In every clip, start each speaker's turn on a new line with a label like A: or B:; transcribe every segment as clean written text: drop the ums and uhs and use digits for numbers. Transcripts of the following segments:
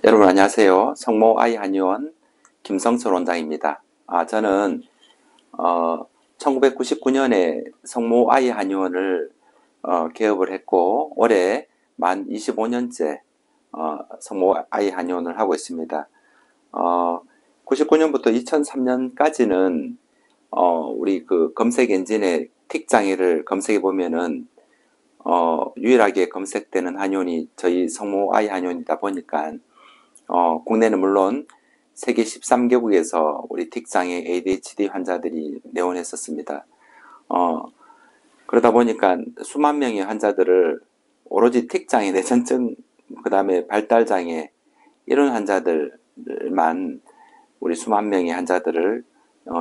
A: 여러분 안녕하세요. 성모 아이 한의원 김성철 원장입니다. 저는 1999년에 성모 아이 한의원을 개업을 했고 올해 만 25년째 성모 아이 한의원을 하고 있습니다. 99년부터 2003년까지는 우리 그 검색 엔진에 틱 장애를 검색해 보면은 유일하게 검색되는 한의원이 저희 성모 아이 한의원이다 보니까 국내는 물론 세계 13개국에서 우리 틱장애 ADHD 환자들이 내원했었습니다. 그러다 보니까 수만 명의 환자들을 오로지 틱장애, 내전증, 그 다음에 발달장애 이런 환자들만 우리 수만 명의 환자들을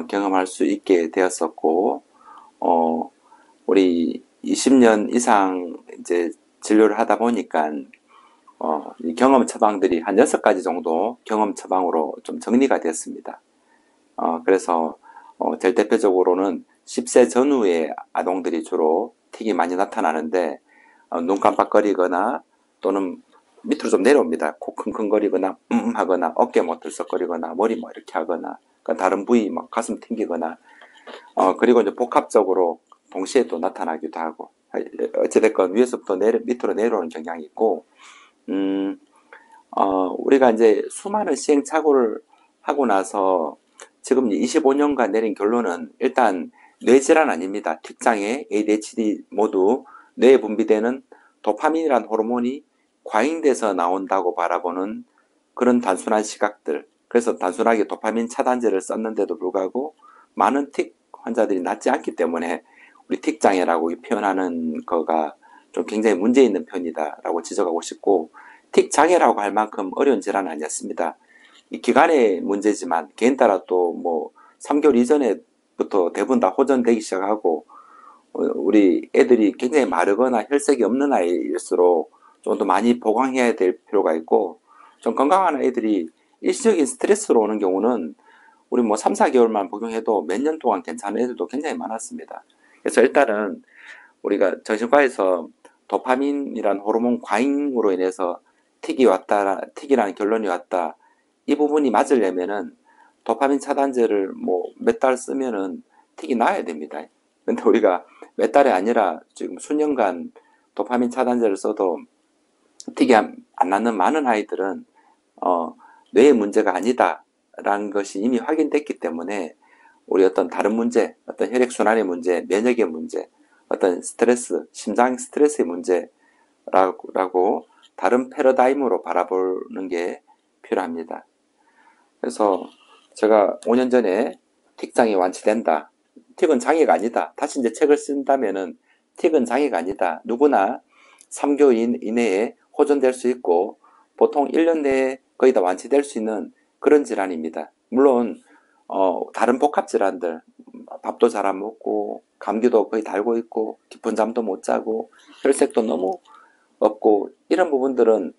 A: 경험할 수 있게 되었었고, 우리 20년 이상 이제 진료를 하다 보니까 이 경험 처방들이 한 6가지 정도 경험 처방으로 좀 정리가 됐습니다. 그래서 제일 대표적으로는 10세 전후의 아동들이 주로 틱이 많이 나타나는데 눈 깜빡거리거나 또는 밑으로 좀 내려옵니다. 코 킁킁거리거나 하거나 어깨 뭐 들썩거리거나 머리 뭐 이렇게 하거나 다른 부위 막 가슴 튕기거나 그리고 이제 복합적으로 동시에 또 나타나기도 하고 어찌됐건 위에서부터 밑으로 내려오는 경향이 있고 우리가 이제 수많은 시행착오를 하고 나서 지금 25년간 내린 결론은 일단 뇌질환 아닙니다. 틱장애, ADHD 모두 뇌에 분비되는 도파민이라는 호르몬이 과잉돼서 나온다고 바라보는 그런 단순한 시각들. 그래서 단순하게 도파민 차단제를 썼는데도 불구하고 많은 틱 환자들이 낫지 않기 때문에 우리 틱장애라고 표현하는 거가 좀 굉장히 문제 있는 편이다라고 지적하고 싶고, 틱 장애라고 할 만큼 어려운 질환은 아니었습니다. 이 기간의 문제지만 개인 따라 또 뭐 3개월 이전에부터 대부분 다 호전되기 시작하고 우리 애들이 굉장히 마르거나 혈색이 없는 아이일수록 좀 더 많이 보강해야 될 필요가 있고, 좀 건강한 애들이 일시적인 스트레스로 오는 경우는 우리 뭐 3, 4개월만 복용해도 몇 년 동안 괜찮은 애들도 굉장히 많았습니다. 그래서 일단은 우리가 정신과에서 도파민이란 호르몬 과잉으로 인해서 틱이 왔다, 틱이라는 결론이 왔다. 이 부분이 맞으려면은 도파민 차단제를 뭐 몇 달 쓰면은 틱이 나야 됩니다. 근데 우리가 몇 달이 아니라 지금 수년간 도파민 차단제를 써도 틱이 안 낫는 많은 아이들은 뇌의 문제가 아니다라는 것이 이미 확인됐기 때문에 우리 어떤 다른 문제, 어떤 혈액순환의 문제, 면역의 문제, 어떤 스트레스, 심장 스트레스의 문제라고 다른 패러다임으로 바라보는 게 필요합니다. 그래서 제가 5년 전에 틱장애 완치된다. 틱은 장애가 아니다. 다시 이제 책을 쓴다면은 틱은 장애가 아니다. 누구나 3개월 이내에 호전될 수 있고 보통 1년 내에 거의 다 완치될 수 있는 그런 질환입니다. 물론 다른 복합 질환들, 밥도 잘 안 먹고 감기도 거의 달고 있고 깊은 잠도 못 자고 혈색도 너무 없고 이런 부분들은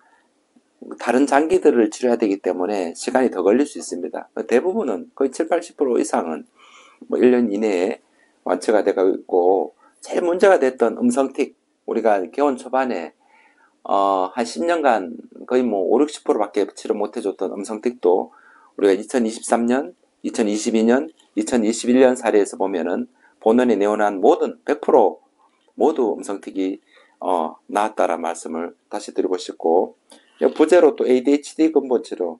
A: 다른 장기들을 치료해야 되기 때문에 시간이 더 걸릴 수 있습니다. 대부분은 거의 7, 80% 이상은 뭐 1년 이내에 완치가 되고 있고, 제일 문제가 됐던 음성틱, 우리가 개원 초반에 한 10년간 거의 뭐 5, 60%밖에 치료 못 해줬던 음성틱도 우리가 2023년, 2022년, 2021년 사례에서 보면은 본원에 내원한 모든 100% 모두 음성틱이 나왔다라는 말씀을 다시 드리고 싶고, 부제로 또 ADHD 근본 치료.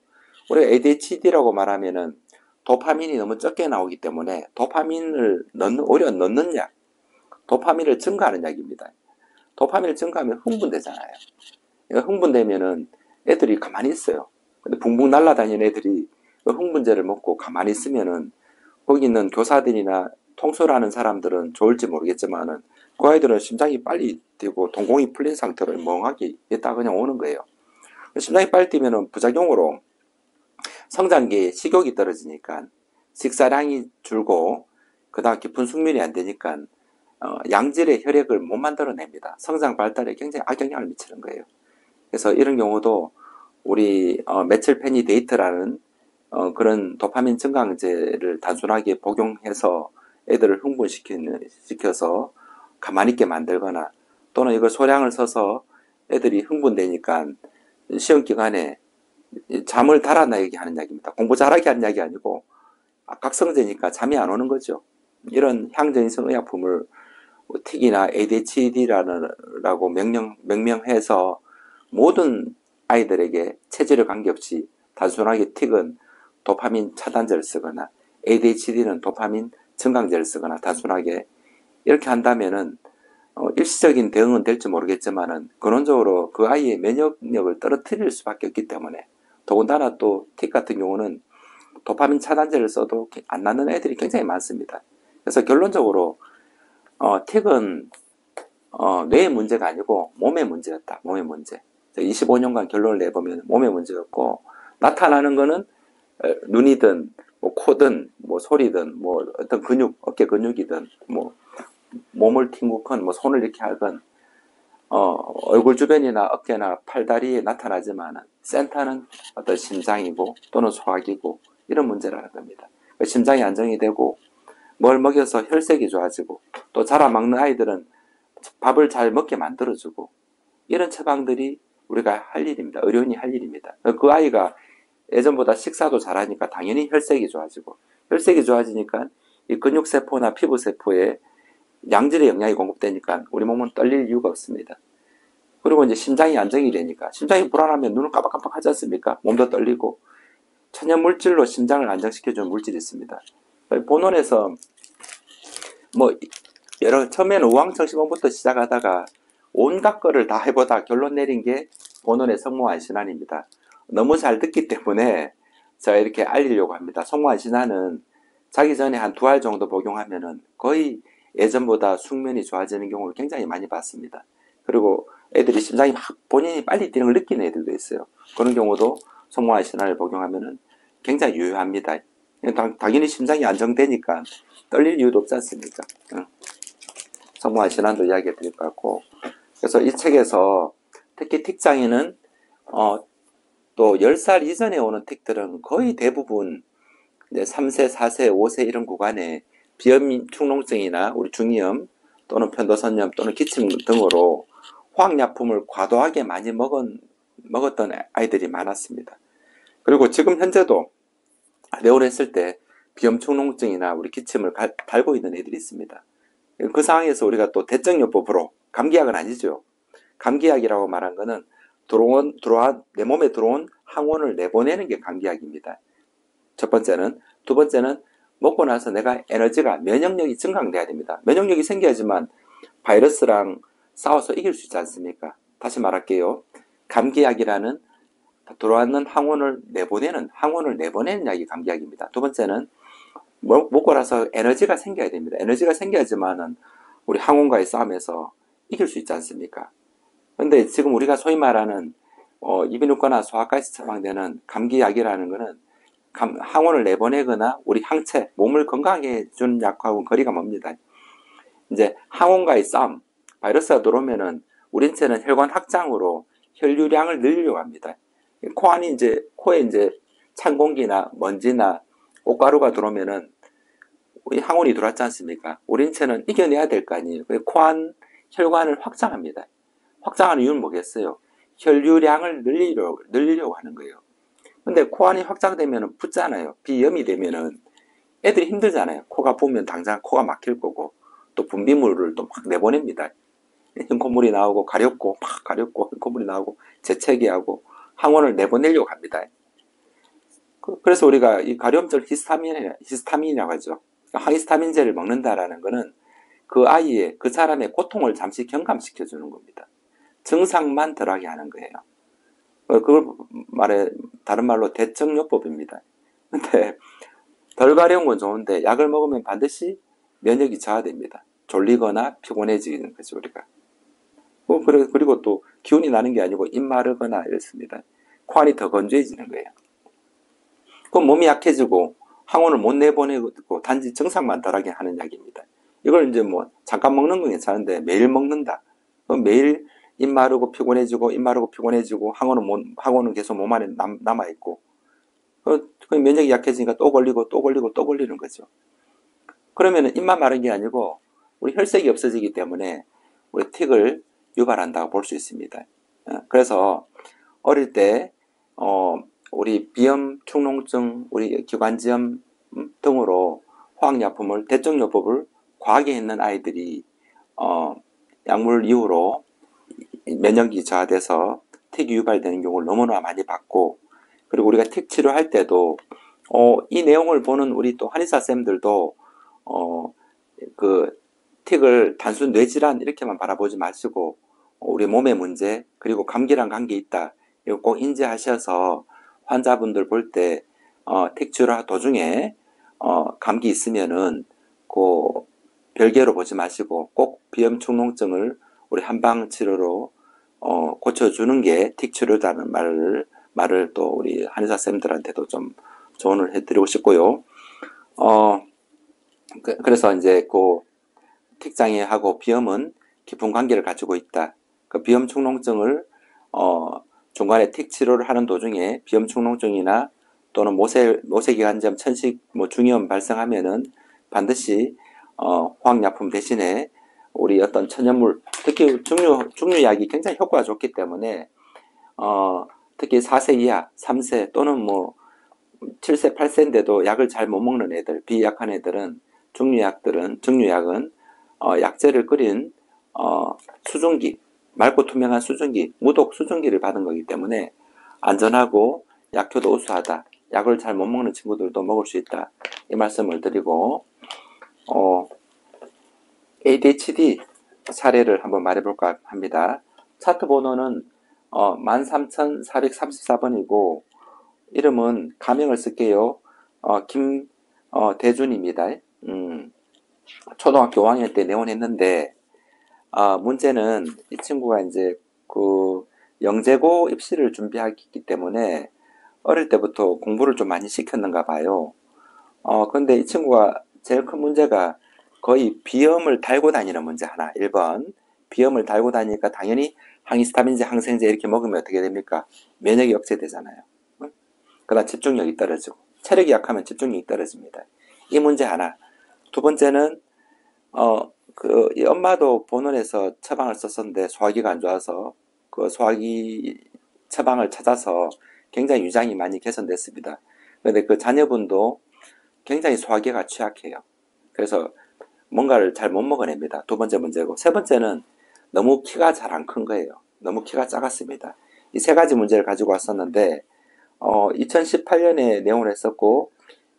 A: 우리가 ADHD라고 말하면은 도파민이 너무 적게 나오기 때문에 도파민을 오히려 넣는 약, 도파민을 증가하는 약입니다. 도파민을 증가하면 흥분되잖아요. 흥분되면은 애들이 가만히 있어요. 근데 붕붕 날아다니는 애들이 흥분제를 먹고 가만히 있으면은 거기 있는 교사들이나 통솔하는 사람들은 좋을지 모르겠지만은 그 아이들은 심장이 빨리 뛰고 동공이 풀린 상태로 멍하게 있다 그냥 오는 거예요. 심장이 빨리 뛰면은 부작용으로 성장기에 식욕이 떨어지니까 식사량이 줄고 그다음 깊은 숙면이 안 되니까 양질의 혈액을 못 만들어냅니다. 성장 발달에 굉장히 악영향을 미치는 거예요. 그래서 이런 경우도 우리 메칠페니데이트라는 그런 도파민 증강제를 단순하게 복용해서 애들을 흥분시켜서 가만히 있게 만들거나 또는 이걸 소량을 써서 애들이 흥분되니까 시험 기간에 잠을 달아나게 하는 약입니다. 공부 잘하게 하는 약이 아니고 각성제니까 잠이 안 오는 거죠. 이런 향정신성 의약품을 틱이나 ADHD라고 명명해서 모든 아이들에게 체질에 관계없이 단순하게 틱은 도파민 차단제를 쓰거나 ADHD는 도파민 증강제를 쓰거나 단순하게 이렇게 한다면은 일시적인 대응은 될지 모르겠지만은 근원적으로 그 아이의 면역력을 떨어뜨릴 수밖에 없기 때문에 더군다나 또 틱 같은 경우는 도파민 차단제를 써도 안 낫는 애들이 굉장히 많습니다. 그래서 결론적으로 틱은 뇌의 문제가 아니고 몸의 문제였다. 몸의 문제. 25년간 결론을 내보면 몸의 문제였고 나타나는 거는 눈이든 뭐 코든 뭐 소리든 뭐 어떤 근육, 어깨 근육이든 뭐 몸을 튕구건 뭐 손을 이렇게 하건 얼굴 주변이나 어깨나 팔다리에 나타나지만 센터는 어떤 심장이고 또는 소화기고 이런 문제라는 겁니다. 심장이 안정이 되고 뭘 먹여서 혈색이 좋아지고 또 자라먹는 아이들은 밥을 잘 먹게 만들어주고 이런 처방들이 우리가 할 일입니다. 의료인이 할 일입니다. 그 아이가 예전보다 식사도 잘하니까 당연히 혈색이 좋아지고 혈색이 좋아지니까 이 근육세포나 피부세포에 양질의 영양이 공급되니까 우리 몸은 떨릴 이유가 없습니다. 그리고 이제 심장이 안정이 되니까 심장이 불안하면 눈을 깜빡깜빡 하지 않습니까? 몸도 떨리고 천연물질로 심장을 안정시켜주는 물질이 있습니다. 본원에서 뭐 처음에는 우황청심원부터 시작하다가 온갖 거를 다 해보다 결론 내린 게 본원의 성모안신안입니다. 너무 잘 듣기 때문에 제가 이렇게 알리려고 합니다. 성모안신안은 자기 전에 한 2알 정도 복용하면은 거의 예전보다 숙면이 좋아지는 경우를 굉장히 많이 봤습니다. 그리고 애들이 심장이 막 본인이 빨리 뛰는 걸 느끼는 애들도 있어요. 그런 경우도 성모안신안을 복용하면은 굉장히 유효합니다. 당연히 심장이 안정되니까 떨릴 이유도 없지 않습니까? 성모안신안도 이야기해 드릴 것 같고. 그래서 이 책에서 특히 틱장애는 또 10살 이전에 오는 틱들은 거의 대부분 이제 3세, 4세, 5세 이런 구간에 비염 축농증이나 우리 중이염 또는 편도선염 또는 기침 등으로 화학약품을 과도하게 많이 먹었던 아이들이 많았습니다. 그리고 지금 현재도 뇌원했을 때 비염 축농증이나 우리 기침을 달고 있는 애들이 있습니다. 그 상황에서 우리가 또 대증요법으로 감기약은 아니죠. 감기약이라고 말한 거는 내 몸에 들어온 항원을 내보내는 게 감기약입니다. 첫 번째는. 두 번째는 먹고 나서 내가 면역력이 증강돼야 됩니다. 면역력이 생겨야지만 바이러스랑 싸워서 이길 수 있지 않습니까? 다시 말할게요. 감기약이라는 들어왔는 항원을 내보내는 약이 감기약입니다. 두 번째는 먹고 나서 에너지가 생겨야 됩니다. 에너지가 생겨야지만은 우리 항원과의 싸움에서 이길 수 있지 않습니까? 근데 지금 우리가 소위 말하는 이비인후과나 소아과에서 처방되는 감기약이라는 거는 항원을 내보내거나 우리 항체, 몸을 건강하게 해주는 약하고는 거리가 멉니다. 이제 항원과의 싸움, 바이러스가 들어오면은 우리 인체는 혈관 확장으로 혈류량을 늘리려고 합니다. 코에 이제 찬 공기나 먼지나 꽃가루가 들어오면은 우리 항원이 들어왔지 않습니까? 우리 인체는 이겨내야 될 거 아니에요. 코안 혈관을 확장합니다. 확장하는 이유는 뭐겠어요? 혈류량을 늘리려고 하는 거예요. 근데 코안이 확장되면 붓잖아요. 비염이 되면은 애들이 힘들잖아요. 코가 부으면 당장 코가 막힐 거고 또 분비물을 또 막 내보냅니다. 흰콧물이 나오고 가렵고 흰콧물이 나오고 재채기하고 항원을 내보내려고 합니다. 그래서 우리가 이 가려움절 히스타민이라고 하죠. 항히스타민제를 먹는다라는 거는 그 사람의 고통을 잠시 경감시켜 주는 겁니다. 증상만 덜하게 하는 거예요. 그걸 다른 말로 대증요법입니다. 근데 덜 가려운 건 좋은데 약을 먹으면 반드시 면역이 저하됩니다. 졸리거나 피곤해지는 거죠, 우리가. 그리고 또 기운이 나는 게 아니고 입 마르거나 이렇습니다. 코안이 더 건조해지는 거예요. 그럼 몸이 약해지고 항원을 못 내보내고 단지 증상만 덜하게 하는 약입니다. 이걸 이제 뭐 잠깐 먹는 건 괜찮은데 매일 먹는다. 그럼 매일 입 마르고 피곤해지고 항원은 계속 몸 안에 남아있고 그 면역이 약해지니까 또 걸리고 또 걸리는 거죠. 그러면 입만 마른 게 아니고 우리 혈색이 없어지기 때문에 우리 틱을 유발한다고 볼 수 있습니다. 그래서 어릴 때 우리 비염, 축농증, 우리 기관지염 등으로 화학약품을 대증요법을 과하게 했는 아이들이 약물 이후로 면역이 저하돼서 틱이 유발되는 경우를 너무나 많이 봤고, 그리고 우리가 틱 치료할 때도 이 내용을 보는 우리 또 한의사 쌤들도 그 틱을 단순 뇌질환 이렇게만 바라보지 마시고 우리 몸의 문제 그리고 감기랑 관계 있다 이거 꼭 인지하셔서 환자분들 볼 때 틱 치료 도중에 감기 있으면은 그 별개로 보지 마시고 꼭 비염 축농증을 우리 한방 치료로 고쳐주는 게 틱 치료다는 말을 또 우리 한의사 쌤들한테도 좀 조언을 해드리고 싶고요. 그래서 이제 그 틱장애하고 비염은 깊은 관계를 가지고 있다. 그 비염 축농증을 중간에 틱 치료를 하는 도중에 비염 축농증이나 또는 모세기관지염, 천식, 중이염 발생하면은 반드시 화학약품 대신에 우리 어떤 천연물, 특히 중류약이 굉장히 효과가 좋기 때문에 특히 4세 이하, 3세 또는 7세, 8세인데도 약을 잘 못 먹는 애들, 비약한 애들은 중류약은 약재를 끓인 수증기, 맑고 투명한 수증기, 무독 수증기를 받은 거기 때문에 안전하고 약효도 우수하다. 약을 잘 못 먹는 친구들도 먹을 수 있다. 이 말씀을 드리고 ADHD 사례를 한번 말해볼까 합니다. 차트 번호는 13434번이고 이름은 가명을 쓸게요. 김대준입니다. 초등학교 5학년 때 내원했는데 문제는 이 친구가 이제 그 영재고 입시를 준비하기 때문에 어릴 때부터 공부를 좀 많이 시켰는가 봐요. 근데 이 친구가 제일 큰 문제가 거의 비염을 달고 다니는 문제 하나. 1번. 비염을 달고 다니니까 당연히 항히스타민제, 항생제 이렇게 먹으면 어떻게 됩니까? 면역이 억제되잖아요. 그다음 집중력이 떨어지고 체력이 약하면 집중력이 떨어집니다. 이 문제 하나. 두 번째는 이 엄마도 본원에서 처방을 썼었는데 소화기가 안 좋아서 그 소화기 처방을 찾아서 굉장히 위장이 많이 개선됐습니다. 그런데 그 자녀분도 굉장히 소화기가 취약해요. 그래서 뭔가를 잘 못 먹어냅니다. 두 번째 문제고, 세 번째는 너무 키가 잘 안 큰 거예요. 너무 키가 작았습니다. 이 세 가지 문제를 가지고 왔었는데 2018년에 내원을 했었고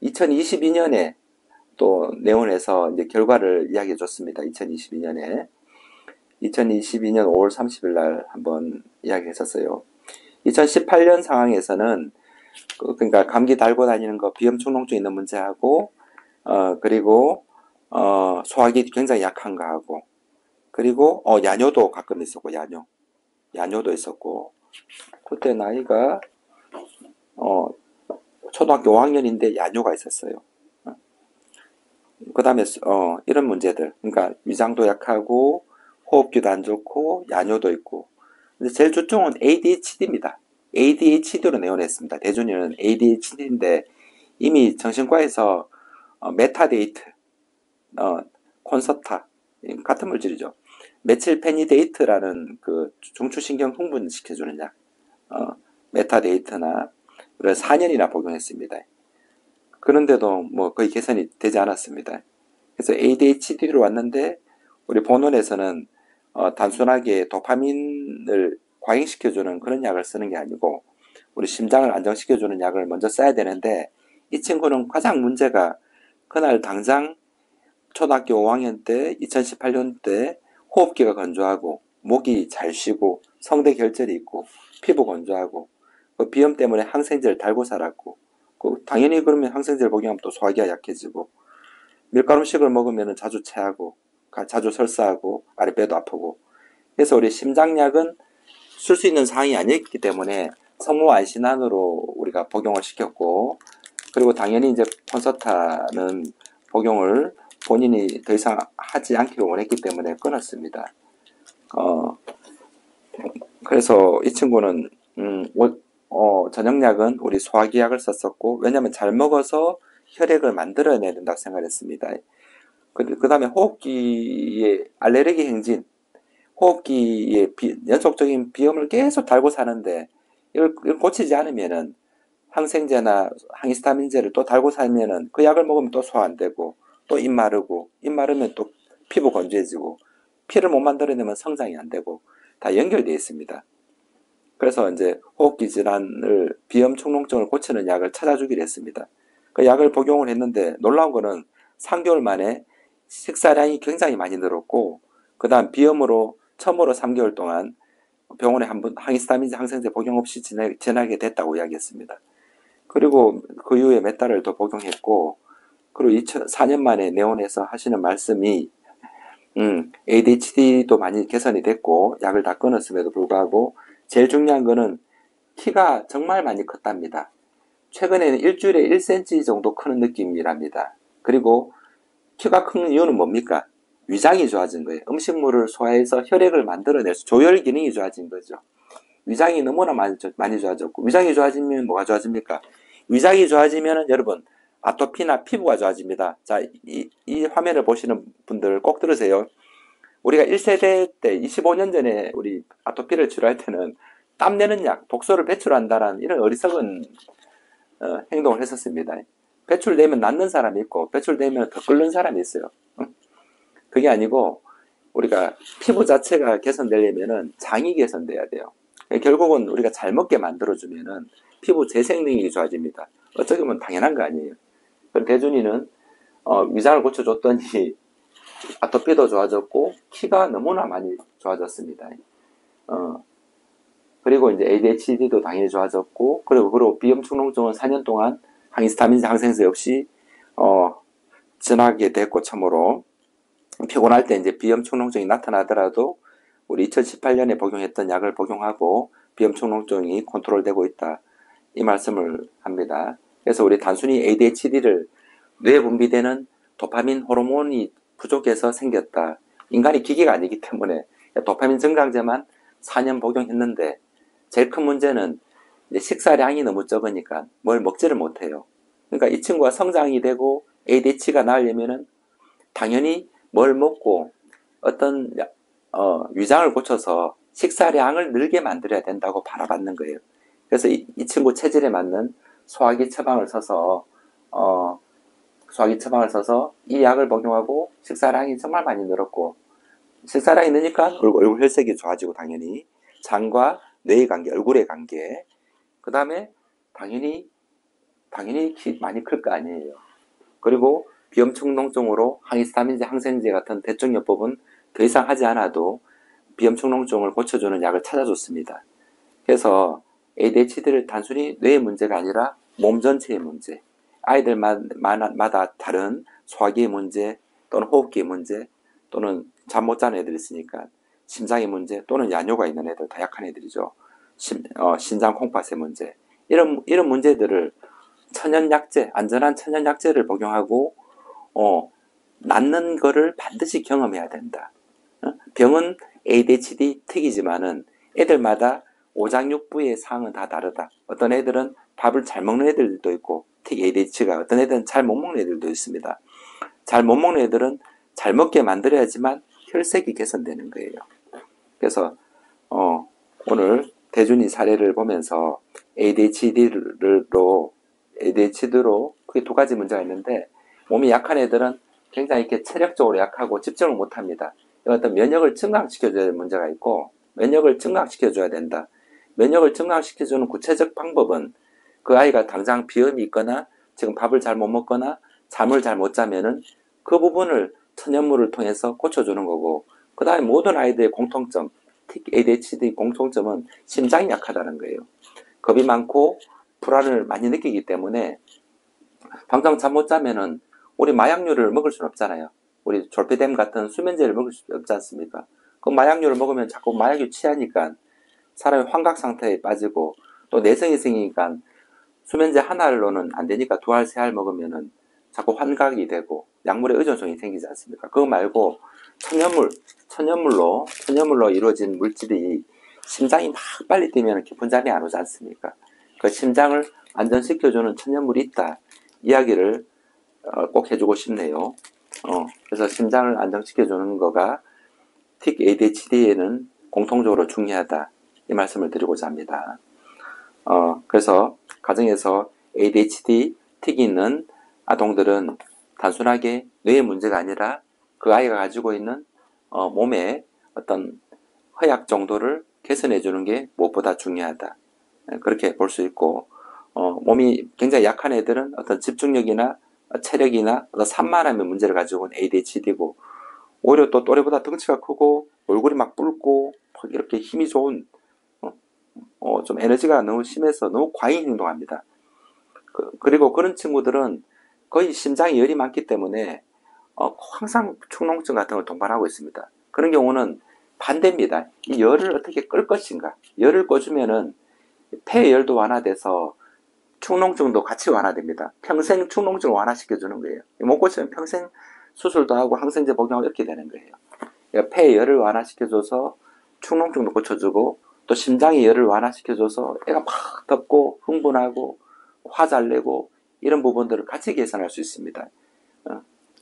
A: 2022년에 또 내원해서 이제 결과를 이야기해 줬습니다. 2022년 5월 30일 날 한번 이야기했었어요. 2018년 상황에서는 그러니까 감기 달고 다니는 거, 비염 축농증 있는 문제하고 그리고 소화기 굉장히 약한 거하고 그리고 야뇨도 가끔 있었고 야뇨도 있었고 그때 나이가 초등학교 5학년인데 야뇨가 있었어요. 그 다음에 이런 문제들, 그러니까 위장도 약하고 호흡기도 안 좋고 야뇨도 있고. 근데 제일 주종은 ADHD입니다. ADHD로 내원했습니다. 대준이는 ADHD인데 이미 정신과에서 메타데이트, 콘서타 같은 물질이죠. 메칠페니데이트라는 그 중추신경 흥분시켜주는 약, 메타데이트나 4년이나 복용했습니다. 그런데도 거의 개선이 되지 않았습니다. 그래서 ADHD로 왔는데 우리 본원에서는 단순하게 도파민을 과잉시켜주는 그런 약을 쓰는 게 아니고 우리 심장을 안정시켜주는 약을 먼저 써야 되는데 이 친구는 가장 문제가 그날 당장 초등학교 5학년 때 2018년 때 호흡기가 건조하고 목이 잘 쉬고 성대 결절이 있고 피부 건조하고 그 비염 때문에 항생제를 달고 살았고 당연히 그러면 항생제를 복용하면 또 소화기가 약해지고 밀가루 음식을 먹으면 자주 체하고 자주 설사하고 아랫배도 아프고 그래서 우리 심장약은 쓸 수 있는 상황이 아니었기 때문에 성모안신안으로 우리가 복용을 시켰고 그리고 당연히 이제 콘서타는 복용을 본인이 더 이상 하지 않기를 원했기 때문에 끊었습니다. 그래서 이 친구는 저녁약은 우리 소화기약을 썼었고 왜냐하면 잘 먹어서 혈액을 만들어내야 된다고 생각했습니다. 그 다음에 호흡기의 알레르기 행진, 호흡기의 연속적인 비염을 계속 달고 사는데 이걸 고치지 않으면은 항생제나 항히스타민제를 또 달고 살면은 그 약을 먹으면 또 소화 안 되고 또 입 마르고 입 마르면 또 피부 건조해지고 피를 못 만들어내면 성장이 안 되고 다 연결되어 있습니다. 그래서 이제 호흡기 질환을 비염 축농증을 고치는 약을 찾아주기로 했습니다. 그 약을 복용을 했는데 놀라운 거는 3개월 만에 식사량이 굉장히 많이 늘었고 그 다음 비염으로 처음으로 3개월 동안 병원에 한번 항히스타민제 항생제 복용 없이 지나게 됐다고 이야기했습니다. 그리고 그 이후에 몇 달을 더 복용했고 그리고 4년 만에 내원해서 하시는 말씀이 ADHD도 많이 개선이 됐고 약을 다 끊었음에도 불구하고 제일 중요한 거는 키가 정말 많이 컸답니다. 최근에는 일주일에 1cm 정도 크는 느낌이랍니다. 그리고 키가 큰 이유는 뭡니까? 위장이 좋아진 거예요. 음식물을 소화해서 혈액을 만들어낼 수, 조혈 기능이 좋아진 거죠. 위장이 너무나 많이 좋아졌고, 위장이 좋아지면 뭐가 좋아집니까? 위장이 좋아지면 여러분, 아토피나 피부가 좋아집니다. 자, 이 화면을 보시는 분들 꼭 들으세요. 우리가 1세대 때 25년 전에 우리 아토피를 치료할 때는 땀 내는 약, 독소를 배출한다는 이런 어리석은 행동을 했었습니다. 배출되면 낫는 사람이 있고 배출되면 더 끓는 사람이 있어요. 그게 아니고 우리가 피부 자체가 개선되려면 장이 개선돼야 돼요. 결국은 우리가 잘 먹게 만들어주면 피부 재생 능력이 좋아집니다. 어떻게 보면 당연한 거 아니에요. 그럼 대준이는 위장을 고쳐줬더니 아토피도 좋아졌고 키가 너무나 많이 좋아졌습니다. 그리고 이제 ADHD도 당연히 좋아졌고 그리고 비염 축농증은 4년 동안 항히스타민제 항생제 없이 지나게 됐고 참으로 피곤할 때 이제 비염 축농증이 나타나더라도 우리 2018년에 복용했던 약을 복용하고 비염 축농증이 컨트롤되고 있다 이 말씀을 합니다. 그래서 우리 단순히 ADHD를 뇌에 분비되는 도파민 호르몬이 부족해서 생겼다. 인간이 기계가 아니기 때문에 도파민 증강제만 4년 복용했는데 제일 큰 문제는 이제 식사량이 너무 적으니까 뭘 먹지를 못해요. 그러니까 이 친구가 성장이 되고 ADHD가 나으려면은 당연히 뭘 먹고 어떤 위장을 고쳐서 식사량을 늘게 만들어야 된다고 바라봤는 거예요. 그래서 이 친구 체질에 맞는 소화기 처방을 써서 이 약을 복용하고 식사량이 정말 많이 늘었고 식사량이 느니까 얼굴 혈색이 좋아지고 당연히 장과 뇌의 관계, 얼굴의 관계 그 다음에 당연히 키 많이 클 거 아니에요. 그리고 비염 축농증으로 항히스타민제, 항생제 같은 대증요법은 더 이상 하지 않아도 비염 축농증을 고쳐주는 약을 찾아줬습니다. 그래서 ADHD를 단순히 뇌의 문제가 아니라 몸 전체의 문제, 아이들마다 다른 소화기의 문제 또는 호흡기의 문제 또는 잠 못 자는 애들이 있으니까 심장의 문제 또는 야뇨가 있는 애들 다 약한 애들이죠. 신장 콩팥의 문제 이런 문제들을 천연약제, 안전한 천연약제를 복용하고 낫는 거를 반드시 경험해야 된다. 병은 ADHD 특이지만은 애들마다 오장육부의 상황은 다 다르다. 어떤 애들은 밥을 잘 먹는 애들도 있고 특히 ADHD가 어떤 애들은 잘 못 먹는 애들도 있습니다. 잘 못 먹는 애들은 잘 먹게 만들어야지만 혈색이 개선되는 거예요. 그래서 오늘 대준이 사례를 보면서 ADHD로 크게 두 가지 문제가 있는데 몸이 약한 애들은 굉장히 이렇게 체력적으로 약하고 집중을 못합니다. 어떤 면역을 증강시켜줘야 될 문제가 있고 면역을 증강시켜줘야 된다. 면역을 증강시켜주는 구체적 방법은 그 아이가 당장 비염이 있거나 지금 밥을 잘 못 먹거나 잠을 잘 못 자면은 그 부분을 천연물을 통해서 고쳐주는 거고 그 다음에 모든 아이들의 공통점 특히 ADHD 공통점은 심장이 약하다는 거예요. 겁이 많고 불안을 많이 느끼기 때문에 당장 잠 못 자면은 우리 마약류를 먹을 수는 없잖아요. 우리 졸피뎀 같은 수면제를 먹을 수 없지 않습니까? 그 마약류를 먹으면 자꾸 마약이 취하니까 사람이 환각 상태에 빠지고 또 내성이 생기니까 수면제 하나로는 안 되니까 두 알, 세 알 먹으면은 자꾸 환각이 되고 약물의 의존성이 생기지 않습니까? 그거 말고 천연물로 이루어진 물질이 심장이 막 빨리 뛰면 깊은 잠이 안 오지 않습니까? 그 심장을 안전시켜주는 천연물이 있다. 이야기를 꼭 해주고 싶네요. 그래서 심장을 안정시켜주는 거가 특히 ADHD에는 공통적으로 중요하다. 이 말씀을 드리고자 합니다. 그래서 가정에서 ADHD, 틱이 있는 아동들은 단순하게 뇌의 문제가 아니라 그 아이가 가지고 있는 몸의 어떤 허약 정도를 개선해 주는 게 무엇보다 중요하다. 그렇게 볼 수 있고, 몸이 굉장히 약한 애들은 어떤 집중력이나 체력이나 어떤 산만함의 문제를 가지고 온 ADHD고, 오히려 또 또래보다 덩치가 크고 얼굴이 막 붉고 막 이렇게 힘이 좋은 좀 에너지가 너무 심해서 너무 과잉 행동합니다. 그리고 그런 친구들은 거의 심장에 열이 많기 때문에 항상 축농증 같은 걸 동반하고 있습니다. 그런 경우는 반대입니다. 이 열을 어떻게 끌 것인가. 열을 꺼주면은 폐의 열도 완화돼서 축농증도 같이 완화됩니다. 평생 축농증을 완화시켜주는 거예요. 못 고치면 평생 수술도 하고 항생제 복용하고 이렇게 되는 거예요. 그러니까 폐의 열을 완화시켜줘서 축농증도 고쳐주고 또 심장의 열을 완화시켜줘서 애가 막 덥고 흥분하고 화 잘 내고 이런 부분들을 같이 개선할 수 있습니다.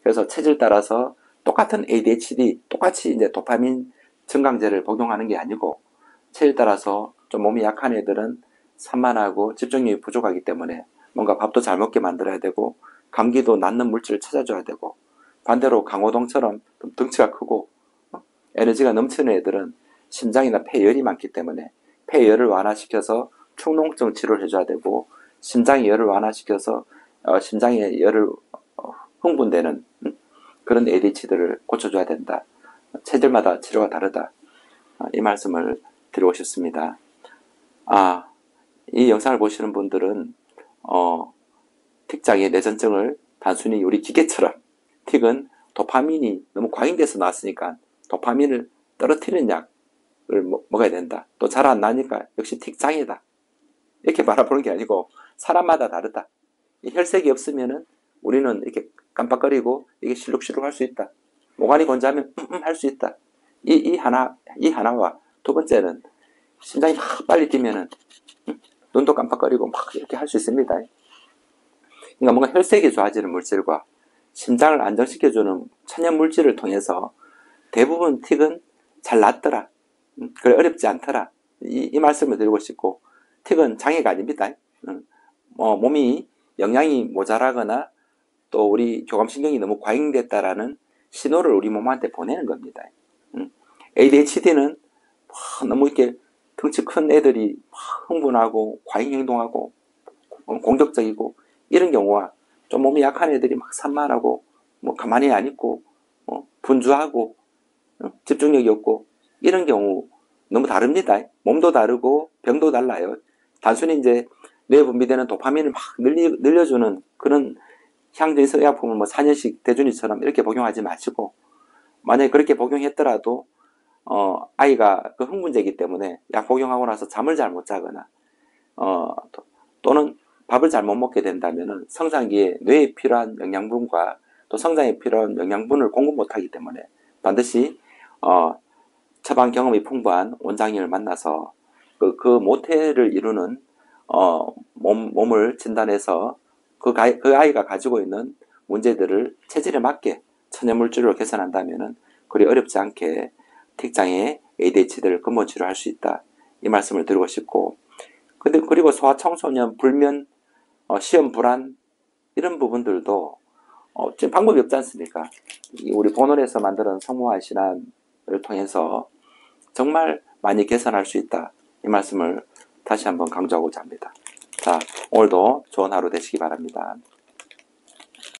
A: 그래서 체질 따라서 똑같은 ADHD 똑같이 이제 도파민 증강제를 복용하는 게 아니고 체질 따라서 좀 몸이 약한 애들은 산만하고 집중력이 부족하기 때문에 뭔가 밥도 잘 먹게 만들어야 되고 감기도 낫는 물질을 찾아줘야 되고 반대로 강호동처럼 좀 덩치가 크고 에너지가 넘치는 애들은 심장이나 폐열이 많기 때문에 폐열을 완화시켜서 축농증 치료를 해줘야 되고 심장의 열을 완화시켜서 심장의 열을 흥분되는 그런 ADHD를 고쳐줘야 된다. 체질마다 치료가 다르다. 이 말씀을 드리고 싶습니다. 이 영상을 보시는 분들은 틱장애 내전증을 단순히 우리 기계처럼 틱은 도파민이 너무 과잉돼서 나왔으니까 도파민을 떨어뜨리는 약을 먹어야 된다. 또 잘 안 나니까 역시 틱장애다. 이렇게 바라보는 게 아니고 사람마다 다르다. 혈색이 없으면은 우리는 이렇게 깜빡거리고 이게 실룩실룩 할 수 있다. 모관이 건조하면 할 수 있다. 이 하나와 두 번째는 심장이 빨리 뛰면은 눈도 깜빡거리고 막 이렇게 할 수 있습니다. 그러니까 뭔가 혈색이 좋아지는 물질과 심장을 안정시켜주는 천연 물질을 통해서 대부분 틱은 잘 낫더라. 그래 어렵지 않더라. 이 말씀을 드리고 싶고 틱은 장애가 아닙니다. 몸이 영양이 모자라거나 또 우리 교감신경이 너무 과잉됐다라는 신호를 우리 몸한테 보내는 겁니다. ADHD는 너무 이렇게 덩치 큰 애들이 흥분하고 과잉 행동하고 공격적이고 이런 경우와 좀 몸이 약한 애들이 막 산만하고 뭐 가만히 안 있고 분주하고 집중력이 없고 이런 경우 너무 다릅니다. 몸도 다르고 병도 달라요. 단순히 이제 뇌에 분비되는 도파민을 막 늘려주는 그런 향정성 의약품을 뭐 4년씩 대준이처럼 이렇게 복용하지 마시고 만약에 그렇게 복용했더라도 아이가 그 흥분제이기 때문에 약 복용하고 나서 잠을 잘 못 자거나 또는 밥을 잘 못 먹게 된다면 성장기에 뇌에 필요한 영양분과 또 성장에 필요한 영양분을 공급 못하기 때문에 반드시 처방 경험이 풍부한 원장님을 만나서 그 모태를 이루는 몸을 진단해서 그 아이가 가지고 있는 문제들을 체질에 맞게 천연물질로 개선한다면 그리 어렵지 않게 틱장애 ADHD를 근본 치료할 수 있다. 이 말씀을 드리고 싶고 그리고 소아청소년 불면 시험 불안 이런 부분들도 지금 방법이 없지 않습니까? 우리 본원에서 만드는 성모화 신안을 통해서 정말 많이 개선할 수 있다. 이 말씀을 다시 한번 강조하고자 합니다. 자, 오늘도 좋은 하루 되시기 바랍니다.